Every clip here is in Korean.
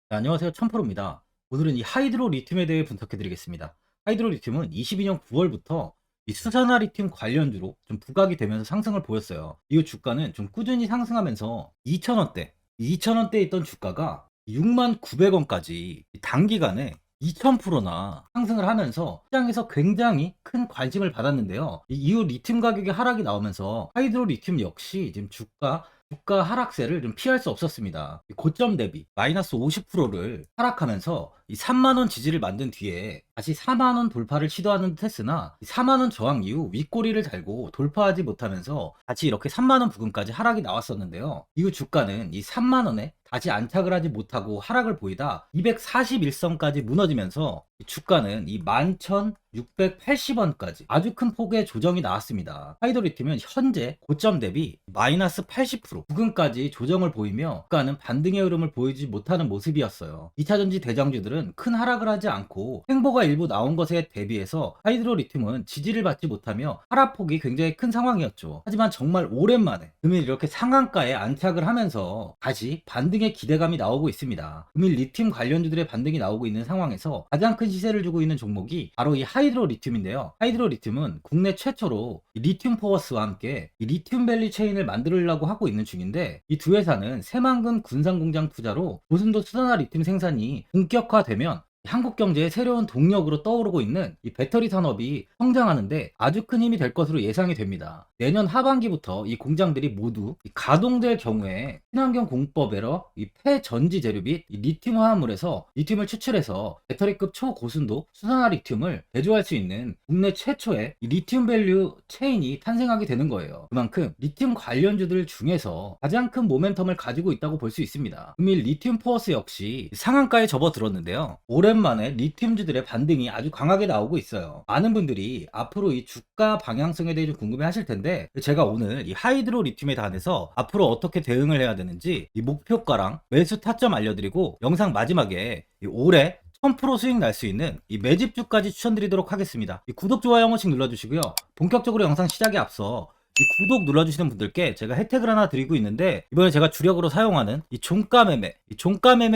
네, 안녕하세요. 천프로입니다. 오늘은 이 하이드로 리튬에 대해 분석해 드리겠습니다. 하이드로 리튬은 22년 9월부터 이 수산화 리튬 관련주로 좀 부각이 되면서 상승을 보였어요. 이 주가는 좀 꾸준히 상승하면서 2,000원대, 2,000원대에 있던 주가가 69,900원까지 단기간에 2000%나 상승을 하면서 시장에서 굉장히 큰 관심을 받았는데요. 이후 리튬 가격의 하락이 나오면서 하이드로 리튬 역시 지금 주가 하락세를 좀 피할 수 없었습니다. 고점 대비 마이너스 50%를 하락하면서 이 3만원 지지를 만든 뒤에 다시 4만원 돌파를 시도하는 듯 했으나 4만원 저항 이후 윗꼬리를 달고 돌파하지 못하면서 다시 이렇게 3만원 부근까지 하락이 나왔었는데요. 이후 주가는 이 3만원에 다시 안착을 하지 못하고 하락을 보이다 241선까지 무너지면서 주가는 이 11,680원까지 아주 큰 폭의 조정이 나왔습니다. 하이드로리튬은 현재 고점 대비 마이너스 80% 부근까지 조정을 보이며 주가는 반등의 흐름을 보이지 못하는 모습이었어요. 2차전지 대장주들은 큰 하락을 하지 않고 횡보가 일부 나온 것에 대비해서 하이드로리튬은 지지를 받지 못하며 하락폭이 굉장히 큰 상황이었죠. 하지만 정말 오랜만에 금일 이렇게 상한가에 안착을 하면서 다시 반등의 기대감이 나오고 있습니다. 금일 리튬 관련주들의 반등이 나오고 있는 상황에서 가장 큰 시세를 주고 있는 종목이 바로 이 하이드로 리튬인데요. 하이드로 리튬은 국내 최초로 리튬 포워스와 함께 이 리튬밸리 체인을 만들려고 하고 있는 중인데, 이 두 회사는 새만금 군산공장 투자로 고순도 수산화 리튬 생산이 본격화되면 한국 경제의 새로운 동력으로 떠오르고 있는 이 배터리 산업이 성장하는데 아주 큰 힘이 될 것으로 예상이 됩니다. 내년 하반기부터 이 공장들이 모두 가동될 경우에 친환경 공법에러 이 폐전지 재료 및 리튬 화합물에서 리튬을 추출해서 배터리급 초고순도 수산화 리튬을 제조할 수 있는 국내 최초의 이 리튬 밸류 체인이 탄생하게 되는 거예요. 그만큼 리튬 관련주들 중에서 가장 큰 모멘텀을 가지고 있다고 볼 수 있습니다. 금일 리튬 포어스 역시 상한가에 접어들었는데요. 오랜만에 리튬주들의 반등이 아주 강하게 나오고 있어요. 많은 분들이 앞으로 이 주가 방향성에 대해 좀 궁금해 하실 텐데, 제가 오늘 이 하이드로 리튬에 관해서 앞으로 어떻게 대응을 해야 되는지 이 목표가랑 매수 타점 알려드리고, 영상 마지막에 올해 1000% 수익 날 수 있는 이 매집주까지 추천드리도록 하겠습니다. 이 구독, 좋아요 한 번씩 눌러주시고요. 본격적으로 영상 시작에 앞서 이 구독 눌러주시는 분들께 제가 혜택을 하나 드리고 있는데, 이번에 제가 주력으로 사용하는 이 종가 매매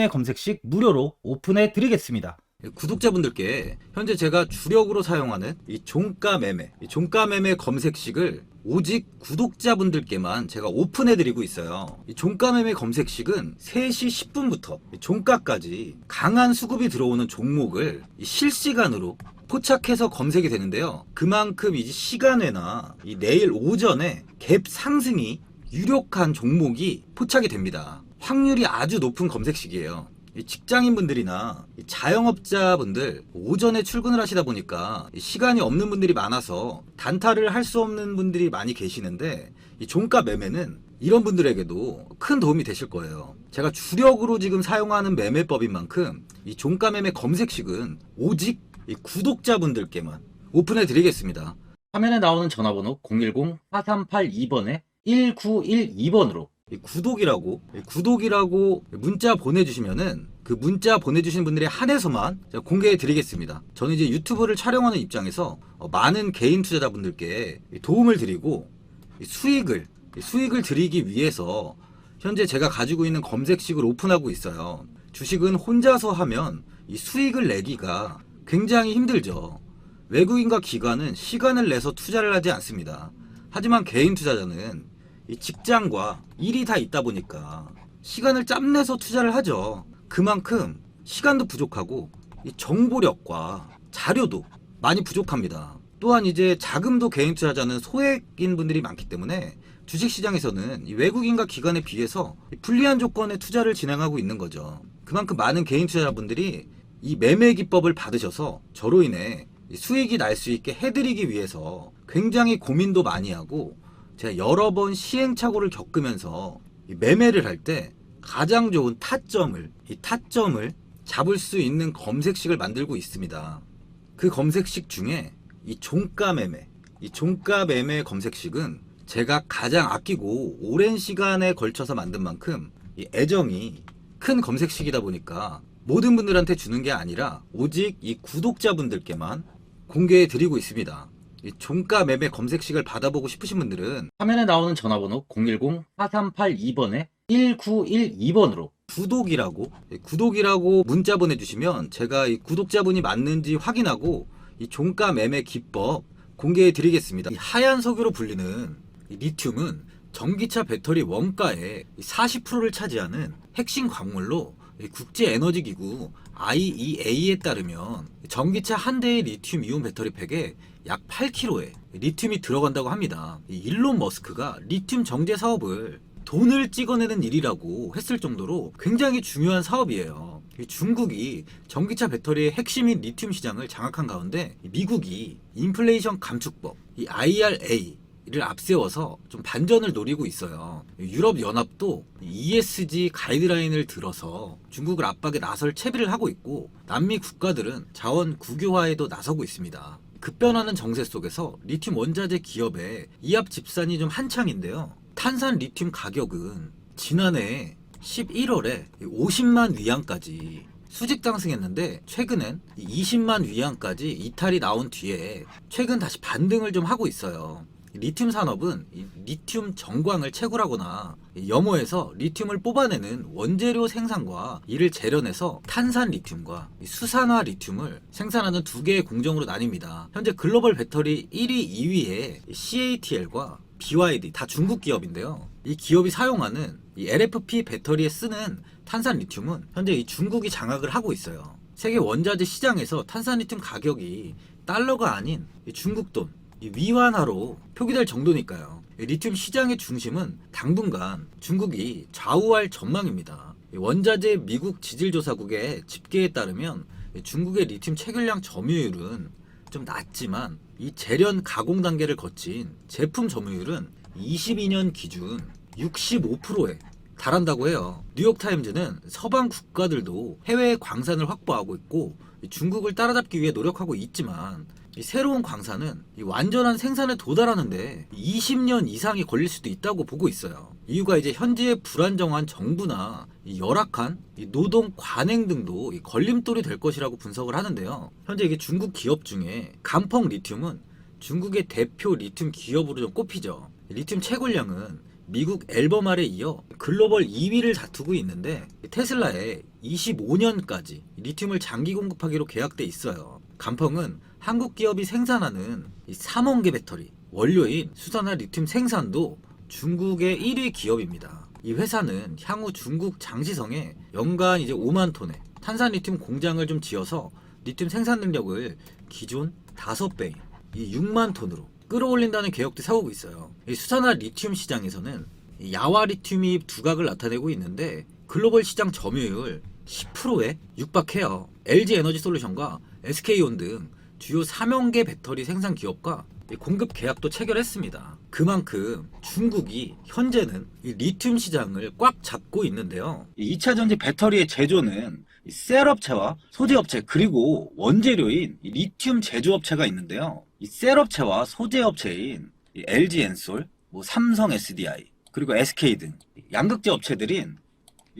검색식 무료로 오픈해 드리겠습니다. 구독자분들께 현재 제가 주력으로 사용하는 이 종가 매매 검색식을 오직 구독자분들께만 제가 오픈해 드리고 있어요. 이 종가 매매 검색식은 3시 10분부터 종가까지 강한 수급이 들어오는 종목을 실시간으로 포착해서 검색이 되는데요. 그만큼 이제 시간외나 이 내일 오전에 갭 상승이 유력한 종목이 포착이 됩니다. 확률이 아주 높은 검색식이에요. 직장인분들이나 자영업자분들 오전에 출근을 하시다 보니까 시간이 없는 분들이 많아서 단타를 할 수 없는 분들이 많이 계시는데, 이 종가 매매는 이런 분들에게도 큰 도움이 되실 거예요. 제가 주력으로 지금 사용하는 매매법인 만큼 이 종가 매매 검색식은 오직 이 구독자분들께만 오픈해 드리겠습니다. 화면에 나오는 전화번호 010-4382번에 1912번으로 구독이라고 문자 보내주시면은 그 문자 보내주신 분들에 한해서만 공개해 드리겠습니다. 저는 이제 유튜브를 촬영하는 입장에서 많은 개인 투자자분들께 도움을 드리고 수익을 드리기 위해서 현재 제가 가지고 있는 검색식을 오픈하고 있어요. 주식은 혼자서 하면 이 수익을 내기가 굉장히 힘들죠. 외국인과 기관은 시간을 내서 투자를 하지 않습니다. 하지만 개인 투자자는 이 직장과 일이 다 있다 보니까 시간을 짬내서 투자를 하죠. 그만큼 시간도 부족하고 이 정보력과 자료도 많이 부족합니다. 또한 이제 자금도 개인 투자자는 소액인 분들이 많기 때문에 주식시장에서는 이 외국인과 기관에 비해서 불리한 조건의 투자를 진행하고 있는 거죠. 그만큼 많은 개인 투자자분들이 이 매매 기법을 받으셔서 저로 인해 수익이 날 수 있게 해드리기 위해서 굉장히 고민도 많이 하고, 제가 여러 번 시행착오를 겪으면서 매매를 할 때 가장 좋은 타점을 잡을 수 있는 검색식을 만들고 있습니다. 그 검색식 중에 이 종가 매매 검색식은 제가 가장 아끼고 오랜 시간에 걸쳐서 만든 만큼 이 애정이 큰 검색식이다 보니까 모든 분들한테 주는 게 아니라 오직 이 구독자분들께만 공개해 드리고 있습니다. 이 종가 매매 검색식을 받아보고 싶으신 분들은 화면에 나오는 전화번호 010-4382번에 1912번으로 구독이라고 문자 보내주시면 제가 이 구독자분이 맞는지 확인하고 이 종가 매매 기법 공개해 드리겠습니다. 이 하얀 석유로 불리는 이 리튬은 전기차 배터리 원가의 40%를 차지하는 핵심 광물로 국제에너지기구 IEA에 따르면 전기차 한 대의 리튬 이온 배터리 팩에 약 8kg의 리튬이 들어간다고 합니다. 일론 머스크가 리튬 정제 사업을 돈을 찍어내는 일이라고 했을 정도로 굉장히 중요한 사업이에요. 중국이 전기차 배터리의 핵심인 리튬 시장을 장악한 가운데 미국이 인플레이션 감축법, 이 IRA를 앞세워서 좀 반전을 노리고 있어요. 유럽연합도 ESG 가이드라인을 들어서 중국을 압박에 나설 채비를 하고 있고 남미 국가들은 자원 국유화에도 나서고 있습니다. 급변하는 정세 속에서 리튬 원자재 기업의 이합 집산이 좀 한창인데요. 탄산 리튬 가격은 지난해 11월에 50만 위안까지 수직 상승했는데 최근엔 20만 위안까지 이탈이 나온 뒤에 최근 다시 반등을 좀 하고 있어요. 리튬 산업은 리튬 정광을 채굴하거나 염호에서 리튬을 뽑아내는 원재료 생산과 이를 재련해서 탄산 리튬과 수산화 리튬을 생산하는 두 개의 공정으로 나뉩니다. 현재 글로벌 배터리 1위, 2위에 CATL과 BYD 다 중국 기업인데요. 이 기업이 사용하는 이 LFP 배터리에 쓰는 탄산 리튬은 현재 이 중국이 장악을 하고 있어요. 세계 원자재 시장에서 탄산 리튬 가격이 달러가 아닌 중국 돈 위안화로 표기될 정도니까요. 리튬 시장의 중심은 당분간 중국이 좌우할 전망입니다. 원자재 미국 지질조사국의 집계에 따르면 중국의 리튬 체결량 점유율은 좀 낮지만 이 재련 가공 단계를 거친 제품 점유율은 22년 기준 65%에 달한다고 해요. 뉴욕타임즈는 서방 국가들도 해외 광산을 확보하고 있고 중국을 따라잡기 위해 노력하고 있지만 이 새로운 광산은 이 완전한 생산에 도달하는데 20년 이상이 걸릴 수도 있다고 보고 있어요. 이유가 이제 현재의 불안정한 정부나 이 열악한 이 노동 관행 등도 이 걸림돌이 될 것이라고 분석을 하는데요. 현재 이게 중국 기업 중에 간펑 리튬은 중국의 대표 리튬 기업으로 좀 꼽히죠. 리튬 채굴량은 미국 앨범알에 이어 글로벌 2위를 다투고 있는데 테슬라에 25년까지 리튬을 장기 공급하기로 계약돼 있어요. 간펑은 한국 기업이 생산하는 이 삼원계 배터리 원료인 수산화 리튬 생산도 중국의 1위 기업입니다. 이 회사는 향후 중국 장시성에 연간 이제 5만 톤의 탄산 리튬 공장을 좀 지어서 리튬 생산 능력을 기존 5배인 이 6만 톤으로 끌어올린다는 계획도 세우고 있어요. 이 수산화 리튬 시장에서는 이 야화 리튬이 두각을 나타내고 있는데 글로벌 시장 점유율 10%에 육박해요. LG 에너지 솔루션과 SK온 등 주요 3형계 배터리 생산 기업과 공급 계약도 체결했습니다. 그만큼 중국이 현재는 이 리튬 시장을 꽉 잡고 있는데요. 2차 전지 배터리의 제조는 셀업체와 소재업체 그리고 원재료인 리튬 제조업체가 있는데요. 이 셀업체와 소재업체인 LG엔솔, 삼성 SDI 그리고 SK 등 양극재 업체들인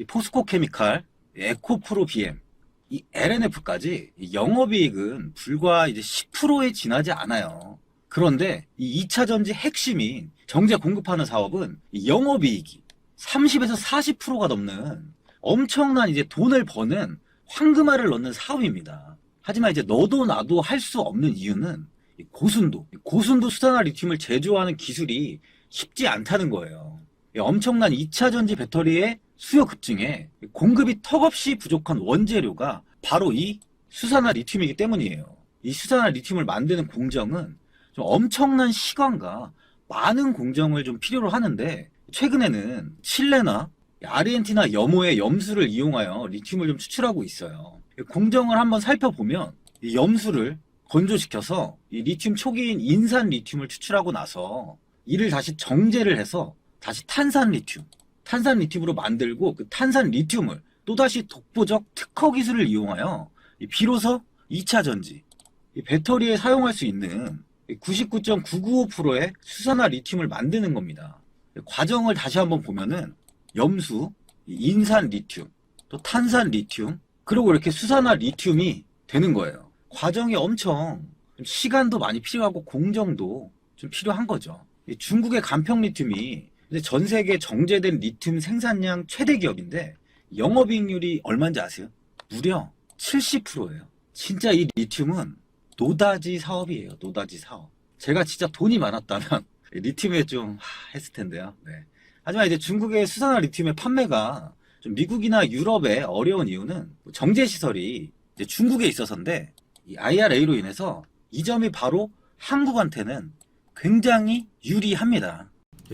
포스코 케미칼, 에코프로 BM, 이 LNF까지 영업이익은 불과 이제 10%에 지나지 않아요. 그런데 이 2차 전지 핵심인 정제 공급하는 사업은 영업이익이 30에서 40%가 넘는 엄청난 이제 돈을 버는 황금알을 넣는 사업입니다. 하지만 이제 너도 나도 할 수 없는 이유는 고순도 수산화 리튬을 제조하는 기술이 쉽지 않다는 거예요. 엄청난 2차 전지 배터리의 수요 급증에 공급이 턱없이 부족한 원재료가 바로 이 수산화 리튬이기 때문이에요. 이 수산화 리튬을 만드는 공정은 좀 엄청난 시간과 많은 공정을 좀 필요로 하는데 최근에는 칠레나 아르헨티나 염호의 염수를 이용하여 리튬을 좀 추출하고 있어요. 공정을 한번 살펴보면 이 염수를 건조시켜서 이 리튬 초기인 인산 리튬을 추출하고 나서 이를 다시 정제를 해서 다시 탄산 리튬으로 만들고 그 탄산 리튬을 또다시 독보적 특허 기술을 이용하여 비로소 2차 전지 배터리에 사용할 수 있는 99.995%의 수산화 리튬을 만드는 겁니다. 과정을 다시 한번 보면은 염수, 인산 리튬, 또 탄산 리튬, 그리고 이렇게 수산화 리튬이 되는 거예요. 과정이 엄청 시간도 많이 필요하고 공정도 좀 필요한 거죠. 중국의 간평 리튬이 전 세계 정제된 리튬 생산량 최대 기업인데 영업이익률이 얼마인지 아세요? 무려 70%예요. 진짜 이 리튬은 노다지 사업이에요. 노다지 사업. 제가 진짜 돈이 많았다면 리튬에 좀 했을 텐데요. 네. 하지만 이제 중국의 수산화 리튬의 판매가 좀 미국이나 유럽에 어려운 이유는 정제 시설이 이제 중국에 있어서인데, 이 IRA로 인해서 이 점이 바로 한국한테는 굉장히 유리합니다.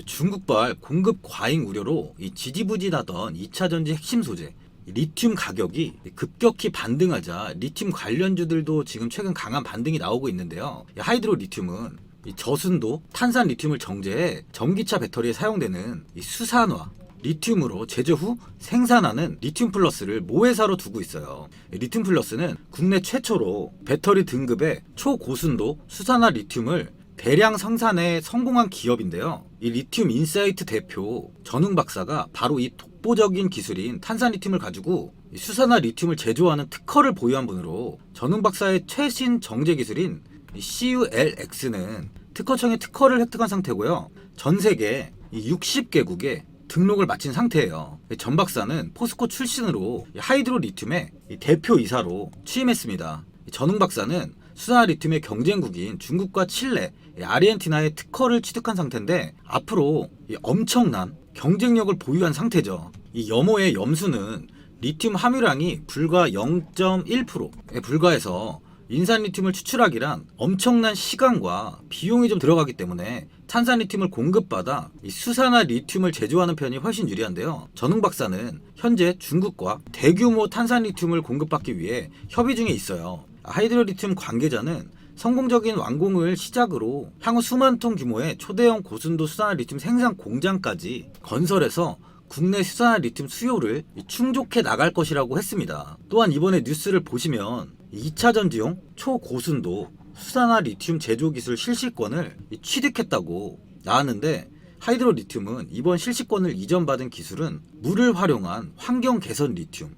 중국발 공급 과잉 우려로 이 지지부진하던 2차 전지 핵심 소재 리튬 가격이 급격히 반등하자 리튬 관련주들도 지금 최근 강한 반등이 나오고 있는데요. 하이드로 리튬은 이 저순도 탄산 리튬을 정제해 전기차 배터리에 사용되는 이 수산화 리튬으로 제조 후 생산하는 리튬 플러스를 모회사로 두고 있어요. 리튬 플러스는 국내 최초로 배터리 등급의 초고순도 수산화 리튬을 대량 생산에 성공한 기업인데요. 이 리튬 인사이트 대표 전웅 박사가 바로 이 독보적인 기술인 탄산 리튬을 가지고 수산화 리튬을 제조하는 특허를 보유한 분으로, 전웅 박사의 최신 정제 기술인 CULX는 특허청의 특허를 획득한 상태고요. 전 세계 60개국에 등록을 마친 상태예요. 전 박사는 포스코 출신으로 하이드로 리튬의 대표 이사로 취임했습니다. 전웅 박사는 수산화 리튬의 경쟁국인 중국과 칠레, 아르헨티나의 특허를 취득한 상태인데 앞으로 엄청난 경쟁력을 보유한 상태죠. 이 염호의 염수는 리튬 함유량이 불과 0.1%에 불과해서 인산 리튬을 추출하기란 엄청난 시간과 비용이 좀 들어가기 때문에 탄산 리튬을 공급받아 이 수산화 리튬을 제조하는 편이 훨씬 유리한데요. 전웅 박사는 현재 중국과 대규모 탄산 리튬을 공급받기 위해 협의 중에 있어요. 하이드로 리튬 관계자는 성공적인 완공을 시작으로 향후 수만 톤 규모의 초대형 고순도 수산화 리튬 생산 공장까지 건설해서 국내 수산화 리튬 수요를 충족해 나갈 것이라고 했습니다. 또한 이번에 뉴스를 보시면 2차 전지용 초고순도 수산화 리튬 제조 기술 실시권을 취득했다고 나왔는데, 하이드로 리튬은 이번 실시권을 이전받은 기술은 물을 활용한 환경 개선 리튬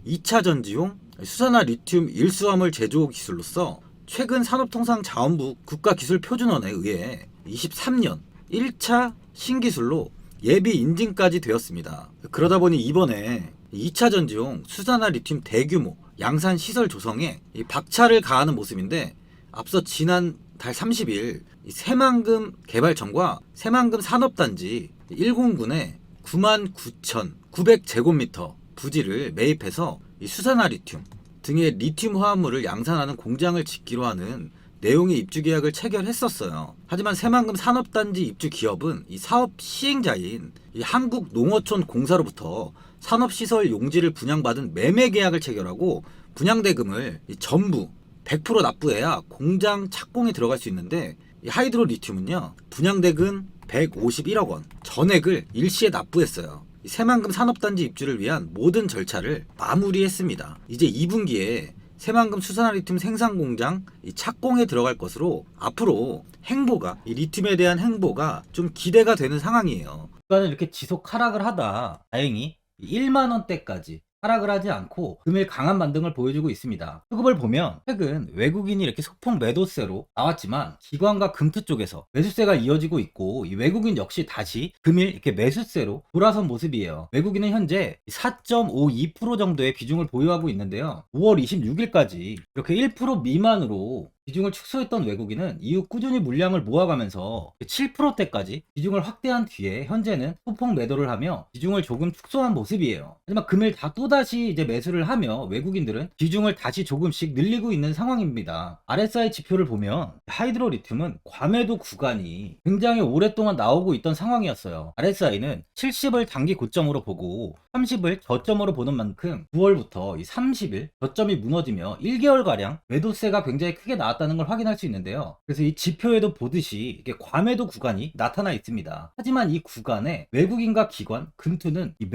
2차 전지용 수산화 리튬 일수화물 제조 기술로서 최근 산업통상자원부 국가기술표준원에 의해 23년 1차 신기술로 예비 인증까지 되었습니다. 그러다 보니 이번에 2차 전지용 수산화 리튬 대규모 양산 시설 조성에 박차를 가하는 모습인데, 앞서 지난 달 30일 새만금 개발청과 새만금 산업단지 1공군에 99,900제곱미터 부지를 매입해서 수산화 리튬 등의 리튬 화합물을 양산하는 공장을 짓기로 하는 내용의 입주 계약을 체결했었어요. 하지만 새만금 산업단지 입주 기업은 이 사업 시행자인 이 한국농어촌공사로부터 산업시설 용지를 분양받은 매매 계약을 체결하고 분양대금을 전부 100% 납부해야 공장 착공에 들어갈 수 있는데, 이 하이드로 리튬은요 분양대금 151억 원 전액을 일시에 납부했어요. 새만금 산업단지 입주를 위한 모든 절차를 마무리했습니다. 이제 2분기에 새만금 수산화 리튬 생산 공장 착공에 들어갈 것으로 앞으로 행보가, 이 리튬에 대한 행보가 좀 기대가 되는 상황이에요. 주가는 이렇게 지속 하락을 하다 다행히 1만 원대까지 하락을 하지 않고 금일 강한 반등을 보여주고 있습니다. 수급을 보면 최근 외국인이 이렇게 소폭 매도세로 나왔지만 기관과 금투 쪽에서 매수세가 이어지고 있고, 이 외국인 역시 다시 금일 이렇게 매수세로 돌아선 모습이에요. 외국인은 현재 4.52% 정도의 비중을 보유하고 있는데요. 5월 26일까지 이렇게 1% 미만으로 비중을 축소했던 외국인은 이후 꾸준히 물량을 모아가면서 7%대까지 비중을 확대한 뒤에 현재는 소폭 매도를 하며 비중을 조금 축소한 모습이에요. 하지만 금일 또다시 이제 매수를 하며 외국인들은 비중을 다시 조금씩 늘리고 있는 상황입니다. RSI 지표를 보면 하이드로 리튬은 과매도 구간이 굉장히 오랫동안 나오고 있던 상황이었어요. RSI는 70을 단기 고점으로 보고 30을 저점으로 보는 만큼 9월부터 이 30일 저점이 무너지며 1개월가량 매도세가 굉장히 크게 나왔다는 걸 확인할 수 있는데요. 그래서 이 지표에도 보듯이 이게 과매도 구간이 나타나 있습니다. 하지만 이 구간에 외국인과 기관, 금투는 이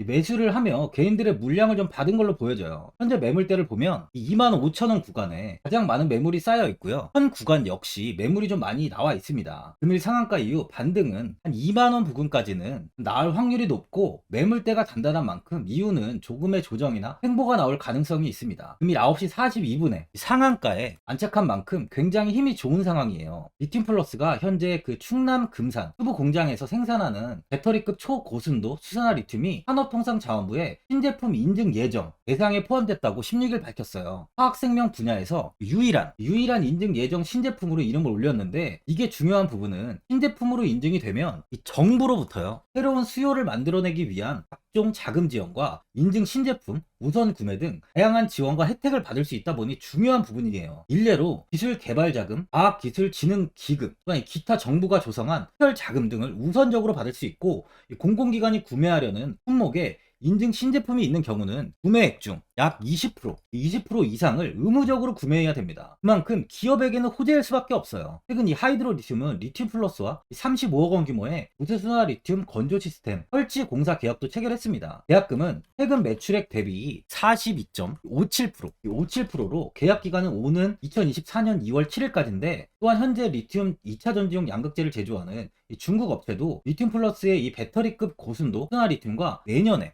매수를 하며 개인들의 물량을 좀 받은 걸로 보여져요. 현재 매물대를 보면 이 25,000원 구간에 가장 많은 매물이 쌓여 있고요. 현 구간 역시 매물이 좀 많이 나와 있습니다. 금일 상한가 이후 반등은 한 2만원 부근까지는 나올 확률이 높고, 매물대가 단단한 만큼 이후는 조금의 조정이나 횡보가 나올 가능성이 있습니다. 금일 9시 42분에 상한가에 안착한 만큼 굉장히 힘이 좋은 상황이에요. 리튬 플러스가 현재 그 충남 금산 수부 공장에서 생산하는 배터리급 초고순도 수산화 리튬이 산업 산업통상자원부의 신제품 인증 예정 대상에 포함됐다고 16일 밝혔어요. 화학생명 분야에서 유일한 인증 예정 신제품으로 이름을 올렸는데, 이게 중요한 부분은 신제품으로 인증이 되면 이 정부로부터요, 새로운 수요를 만들어내기 위한 각종 자금 지원과 인증 신제품 우선 구매 등 다양한 지원과 혜택을 받을 수 있다 보니 중요한 부분이에요. 일례로 기술개발자금, 과학기술진흥기금, 또한 기타 정부가 조성한 특별자금 등을 우선적으로 받을 수 있고, 공공기관이 구매하려는 품목에 인증 신제품이 있는 경우는 구매액 중 약 20% 이상을 의무적으로 구매해야 됩니다. 그만큼 기업에게는 호재일 수밖에 없어요. 최근 이 하이드로 리튬은 리튬 플러스와 35억 원 규모의 우수순화 리튬 건조 시스템 설치 공사 계약도 체결했습니다. 계약금은 최근 매출액 대비 42.57%로 계약 기간은 오는 2024년 2월 7일까지인데, 또한 현재 리튬 2차 전지용 양극재를 제조하는 이 중국 업체도 리튬 플러스의 이 배터리급 고순도 순화 리튬과 내년에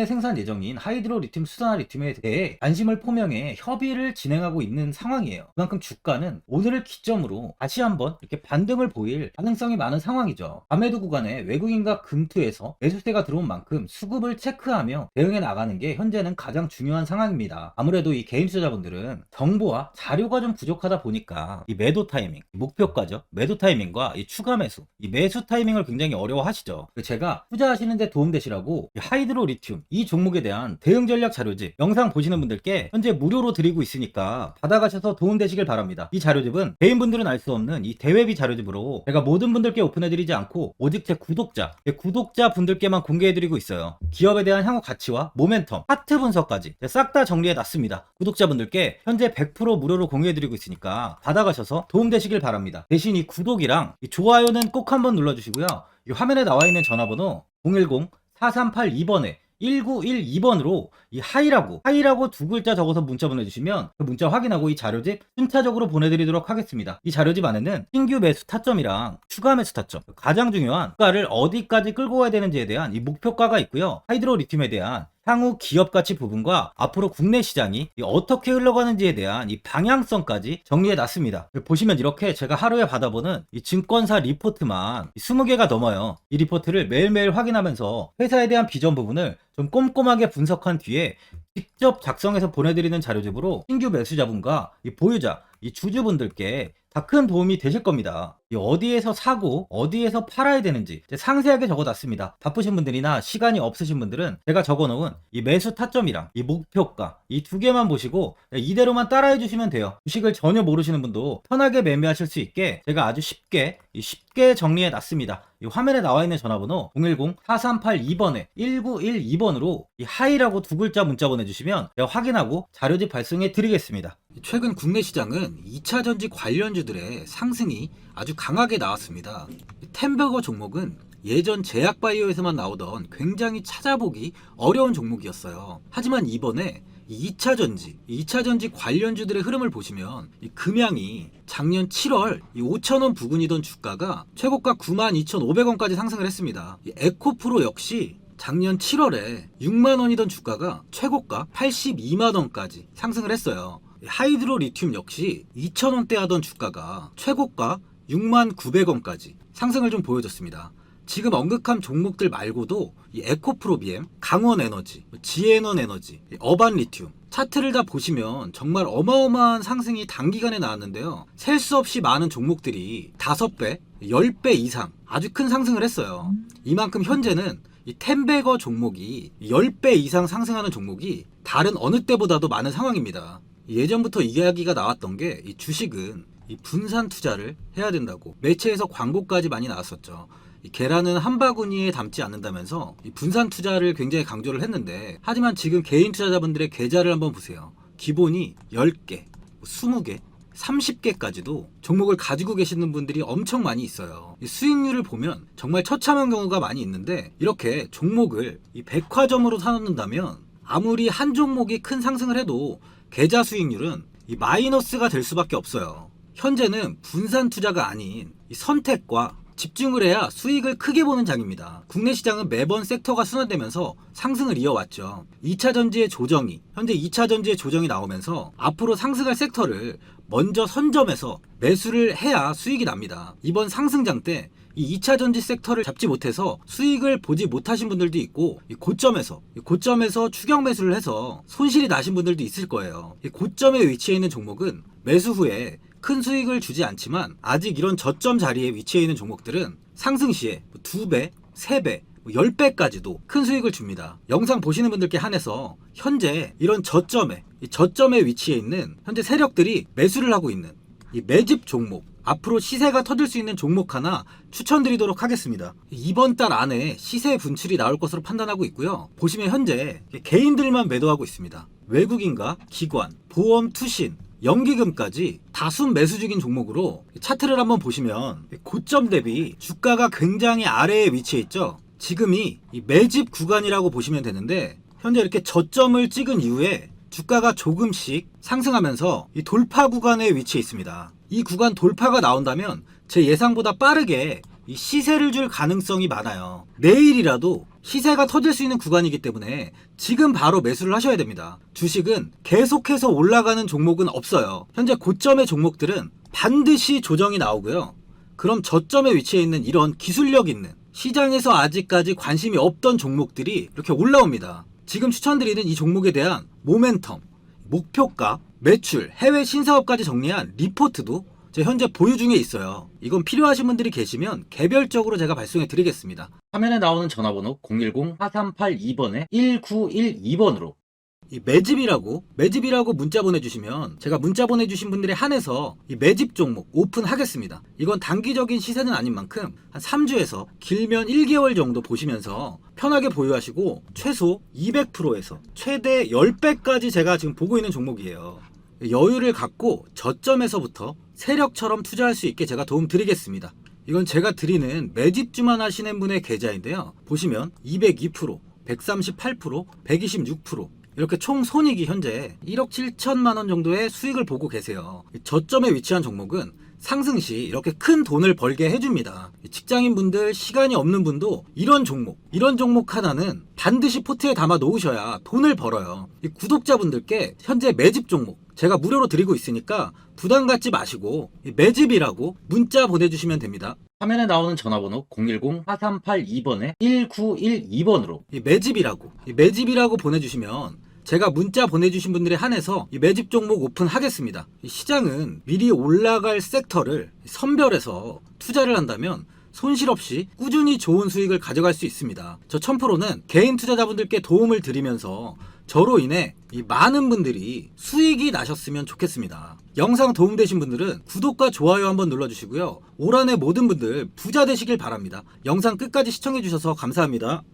생산 예정인 하이드로 리튬 수산화 리튬에 대해 관심을 포명해 협의를 진행하고 있는 상황이에요. 그만큼 주가는 오늘을 기점으로 다시 한번 이렇게 반등을 보일 가능성이 많은 상황이죠. 밤에도 구간에 외국인과 금투에서 매수세가 들어온 만큼 수급을 체크하며 대응해 나가는 게 현재는 가장 중요한 상황입니다. 아무래도 이 개인 투자자분들은 정보와 자료가 좀 부족하다 보니까 이 매도 타이밍, 목표가죠. 매도 타이밍과 이 추가 매수, 이 매수 타이밍을 굉장히 어려워하시죠. 제가 투자하시는 데 도움되시라고 이 하이드로 리튬 이 종목에 대한 대응 전략 자료집 영상 보시는 분들께 현재 무료로 드리고 있으니까 받아가셔서 도움되시길 바랍니다. 이 자료집은 개인분들은 알 수 없는 이 대외비 자료집으로 제가 모든 분들께 오픈해드리지 않고 오직 제 구독자 분들께만 공개해드리고 있어요. 기업에 대한 향후 가치와 모멘텀, 차트 분석까지 싹 다 정리해놨습니다. 구독자분들께 현재 100% 무료로 공개해드리고 있으니까 받아가셔서 도움되시길 바랍니다. 대신 이 구독이랑 이 좋아요는 꼭 한번 눌러주시고요. 이 화면에 나와있는 전화번호 010-4382번에 1912번으로 이 하이라고 두 글자 적어서 문자 보내주시면 그 문자 확인하고 이 자료집 순차적으로 보내드리도록 하겠습니다. 이 자료집 안에는 신규 매수 타점이랑 추가 매수 타점, 가장 중요한 주가를 어디까지 끌고 가야 되는지에 대한 이 목표가가 있고요. 하이드로 리튬에 대한 향후 기업 가치 부분과 앞으로 국내 시장이 어떻게 흘러가는지에 대한 이 방향성까지 정리해 놨습니다. 보시면 이렇게 제가 하루에 받아보는 이 증권사 리포트만 20개가 넘어요. 이 리포트를 매일매일 확인하면서 회사에 대한 비전 부분을 좀 꼼꼼하게 분석한 뒤에 직접 작성해서 보내드리는 자료집으로 신규 매수자분과 이 보유자, 이 주주분들께 다 큰 도움이 되실 겁니다. 어디에서 사고 어디에서 팔아야 되는지 상세하게 적어놨습니다. 바쁘신 분들이나 시간이 없으신 분들은 제가 적어놓은 이 매수 타점이랑 이 목표가 이 두 개만 보시고 이대로만 따라해 주시면 돼요. 주식을 전혀 모르시는 분도 편하게 매매하실 수 있게 제가 아주 쉽게 정리해 놨습니다. 이 화면에 나와 있는 전화번호 010-4382번에 1912번으로 이 하이라고 두 글자 문자 보내주시면 제가 확인하고 자료집 발송해 드리겠습니다. 최근 국내 시장은 2차 전지 관련주들의 상승이 아주 강하게 나왔습니다. 템버거 종목은 예전 제약바이오에서만 나오던 굉장히 찾아보기 어려운 종목이었어요. 하지만 이번에 2차 전지 관련주들의 흐름을 보시면 이 금양이 작년 7월 5,000원 부근이던 주가가 최고가 92,500원까지 상승을 했습니다. 이 에코프로 역시 작년 7월에 6만원이던 주가가 최고가 82만원까지 상승을 했어요. 하이드로 리튬 역시 2,000원대 하던 주가가 최고가 69,900원까지 상승을 좀 보여줬습니다. 지금 언급한 종목들 말고도 이 에코프로비엠, 강원에너지, 지에너에너지, 어반리튬 차트를 다 보시면 정말 어마어마한 상승이 단기간에 나왔는데요. 셀 수 없이 많은 종목들이 5배, 10배 이상 아주 큰 상승을 했어요. 이만큼 현재는 이 템베거 종목이 10배 이상 상승하는 종목이 다른 어느 때보다도 많은 상황입니다. 예전부터 이야기가 나왔던 게 이 주식은 이 분산 투자를 해야 된다고 매체에서 광고까지 많이 나왔었죠. 이 계란은 한 바구니에 담지 않는다면서 이 분산 투자를 굉장히 강조를 했는데, 하지만 지금 개인 투자자분들의 계좌를 한번 보세요. 기본이 10개, 20개, 30개까지도 종목을 가지고 계시는 분들이 엄청 많이 있어요. 이 수익률을 보면 정말 처참한 경우가 많이 있는데, 이렇게 종목을 이 백화점으로 사놓는다면 아무리 한 종목이 큰 상승을 해도 계좌 수익률은 이 마이너스가 될 수밖에 없어요. 현재는 분산 투자가 아닌 이 선택과 집중을 해야 수익을 크게 보는 장입니다. 국내 시장은 매번 섹터가 순환되면서 상승을 이어왔죠. 2차 전지의 조정이, 현재 2차 전지의 조정이 나오면서 앞으로 상승할 섹터를 먼저 선점해서 매수를 해야 수익이 납니다. 이번 상승장 때 이 2차 전지 섹터를 잡지 못해서 수익을 보지 못하신 분들도 있고, 이 고점에서 추격 매수를 해서 손실이 나신 분들도 있을 거예요. 이 고점에 위치해 있는 종목은 매수 후에 큰 수익을 주지 않지만, 아직 이런 저점 자리에 위치해 있는 종목들은 상승 시에 2배, 3배, 10배까지도 큰 수익을 줍니다. 영상 보시는 분들께 한해서 현재 이런 저점에 위치해 있는 현재 세력들이 매수를 하고 있는 이 매집 종목, 앞으로 시세가 터질 수 있는 종목 하나 추천드리도록 하겠습니다. 이번 달 안에 시세 분출이 나올 것으로 판단하고 있고요. 보시면 현재 개인들만 매도하고 있습니다. 외국인과 기관, 보험, 투신, 연기금까지 다수 매수 중인 종목으로 차트를 한번 보시면 고점 대비 주가가 굉장히 아래에 위치해 있죠. 지금이 이 매집 구간이라고 보시면 되는데, 현재 이렇게 저점을 찍은 이후에 주가가 조금씩 상승하면서 이 돌파 구간에 위치해 있습니다. 이 구간 돌파가 나온다면 제 예상보다 빠르게 이 시세를 줄 가능성이 많아요. 내일이라도 시세가 터질 수 있는 구간이기 때문에 지금 바로 매수를 하셔야 됩니다. 주식은 계속해서 올라가는 종목은 없어요. 현재 고점의 종목들은 반드시 조정이 나오고요. 그럼 저점에 위치해 있는 이런 기술력 있는, 시장에서 아직까지 관심이 없던 종목들이 이렇게 올라옵니다. 지금 추천드리는 이 종목에 대한 모멘텀, 목표가, 매출, 해외 신사업까지 정리한 리포트도 제 현재 보유 중에 있어요. 이건 필요하신 분들이 계시면 개별적으로 제가 발송해 드리겠습니다. 화면에 나오는 전화번호 010-4382번에 1912번으로 이 매집이라고 문자 보내주시면 제가 문자 보내주신 분들에 한해서 이 매집 종목 오픈하겠습니다. 이건 단기적인 시세는 아닌 만큼 한 3주에서 길면 1개월 정도 보시면서 편하게 보유하시고, 최소 200%에서 최대 10배까지 제가 지금 보고 있는 종목이에요. 여유를 갖고 저점에서부터 세력처럼 투자할 수 있게 제가 도움 드리겠습니다. 이건 제가 드리는 매집주만 하시는 분의 계좌인데요. 보시면 202%, 138%, 126%, 이렇게 총 손익이 현재 1억 7천만 원 정도의 수익을 보고 계세요. 저점에 위치한 종목은 상승 시 이렇게 큰 돈을 벌게 해줍니다. 직장인분들, 시간이 없는 분도 이런 종목 하나는 반드시 포트에 담아 놓으셔야 돈을 벌어요. 이 구독자분들께 현재 매집 종목 제가 무료로 드리고 있으니까 부담 갖지 마시고 매집이라고 문자 보내주시면 됩니다. 화면에 나오는 전화번호 010-4382번에 1912번으로 매집이라고 보내주시면 제가 문자 보내주신 분들에 한해서 이 매집 종목 오픈하겠습니다. 이 시장은 미리 올라갈 섹터를 선별해서 투자를 한다면 손실 없이 꾸준히 좋은 수익을 가져갈 수 있습니다. 저 1000%는 개인 투자자분들께 도움을 드리면서 저로 인해 이 많은 분들이 수익이 나셨으면 좋겠습니다. 영상 도움되신 분들은 구독과 좋아요 한번 눌러주시고요. 올 한해 모든 분들 부자 되시길 바랍니다. 영상 끝까지 시청해주셔서 감사합니다.